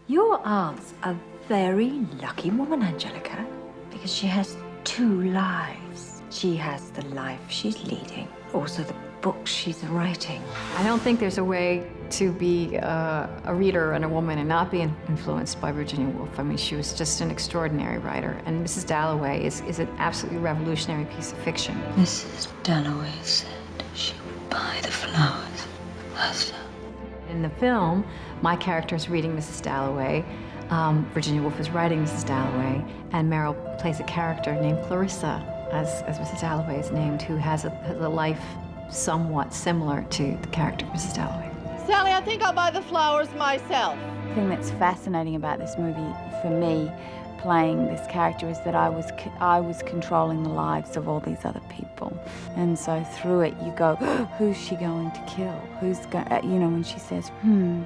Your aunt's a very lucky woman, Angelica, because she has two lives. She has the life she's leading, also the books she's writing. I don't think there's a way to be a reader and a woman and not be influenced by Virginia Woolf. I mean, she was just an extraordinary writer, and Mrs. Dalloway is an absolutely revolutionary piece of fiction. Mrs. Dalloway said she would buy the flowers herself. In the film, my character is reading Mrs. Dalloway, Virginia Woolf is writing Mrs. Dalloway, and Meryl plays a character named Clarissa, as Mrs. Dalloway is named, who has a life somewhat similar to the character of Mrs. Dalloway. Sally, I think I'll buy the flowers myself. The thing that's fascinating about this movie, for me, playing this character, is that I was controlling the lives of all these other people. And so through it, you go, who's she going to kill? When she says,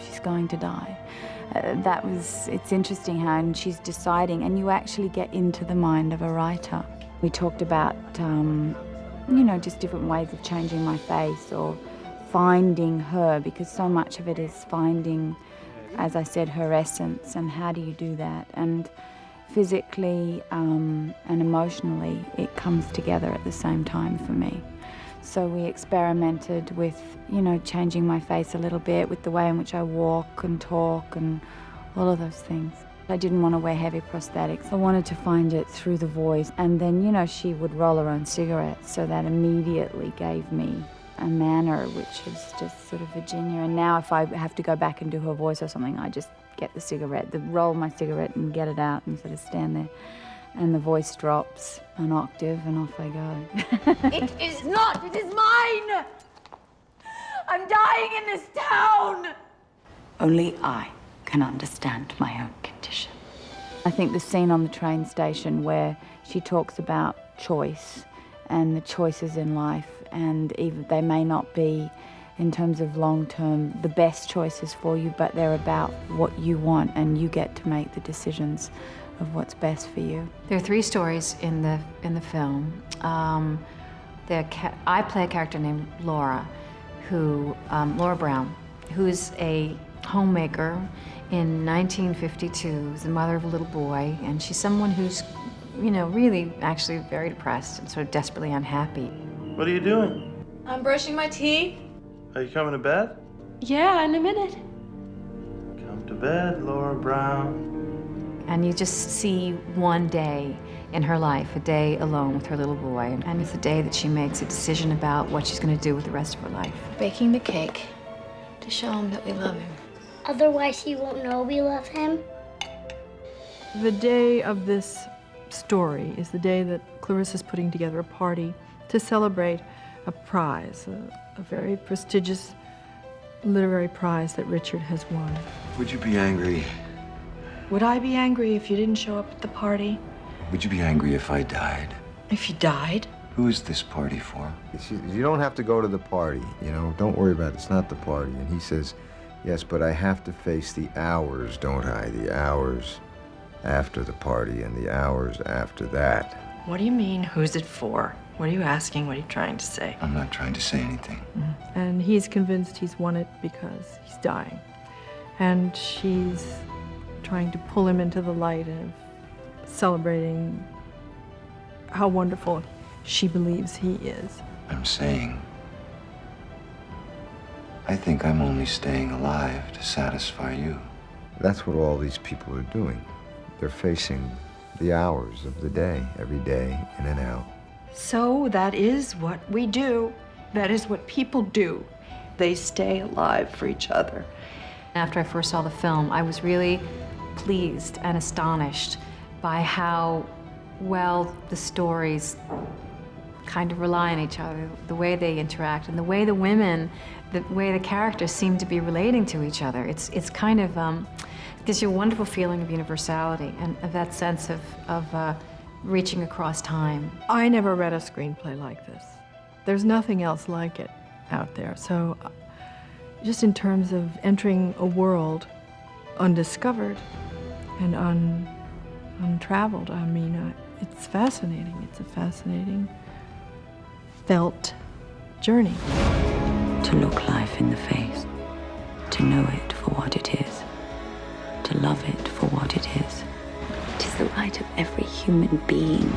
she's going to die. It's interesting how, and she's deciding, and you actually get into the mind of a writer. We talked about, just different ways of changing my face or finding her, because so much of it is finding, as I said, her essence, and how do you do that? And physically and emotionally, it comes together at the same time for me. So we experimented with, changing my face a little bit, with the way in which I walk and talk and all of those things. I didn't want to wear heavy prosthetics. I wanted to find it through the voice. And then, she would roll her own cigarettes, so that immediately gave me a manner which is just sort of Virginia. And now if I have to go back and do her voice or something, I just get the cigarette, roll my cigarette and get it out and sort of stand there. And the voice drops an octave and off I go. It is not, it is mine! I'm dying in this town! Only I can understand my own condition. I think the scene on the train station where she talks about choice and the choices in life, and even they may not be, in terms of long-term, the best choices for you, but they're about what you want, and you get to make the decisions of what's best for you. There are three stories in the film. I play a character named Laura, Laura Brown, who's a homemaker in 1952, the mother of a little boy, and she's someone who's, really actually very depressed and sort of desperately unhappy. What are you doing? I'm brushing my teeth. Are you coming to bed? Yeah, in a minute. Come to bed, Laura Brown. And you just see one day in her life, a day alone with her little boy, and it's a day that she makes a decision about what she's going to do with the rest of her life. Baking the cake to show him that we love him. Otherwise, he won't know we love him. The day of this story is the day that Clarissa's putting together a party to celebrate a prize, a very prestigious literary prize that Richard has won. Would you be angry? Would I be angry if you didn't show up at the party? Would you be angry if I died? If you died? Who is this party for? You don't have to go to the party, Don't worry about it. It's not the party. And he says, yes, but I have to face the hours, don't I? The hours after the party and the hours after that. What do you mean, who's it for? What are you asking? What are you trying to say? I'm not trying to say anything. And he's convinced he's won it because he's dying. And she's trying to pull him into the light of celebrating how wonderful she believes he is. I'm saying, I think I'm only staying alive to satisfy you. That's what all these people are doing. They're facing the hours of the day, every day, in and out. So that is what we do. That is what people do. They stay alive for each other. After I first saw the film, I was really pleased and astonished by how well the stories kind of rely on each other, the way they interact, and the way the women, the way the characters seem to be relating to each other. It's kind of, gives you a wonderful feeling of universality and of that sense of reaching across time. I never read a screenplay like this. There's nothing else like it out there. So just in terms of entering a world undiscovered and untraveled, I mean, it's fascinating. It's a fascinating felt journey. To look life in the face, to know it for what it is, to to love it for what it is. It is the right of every human being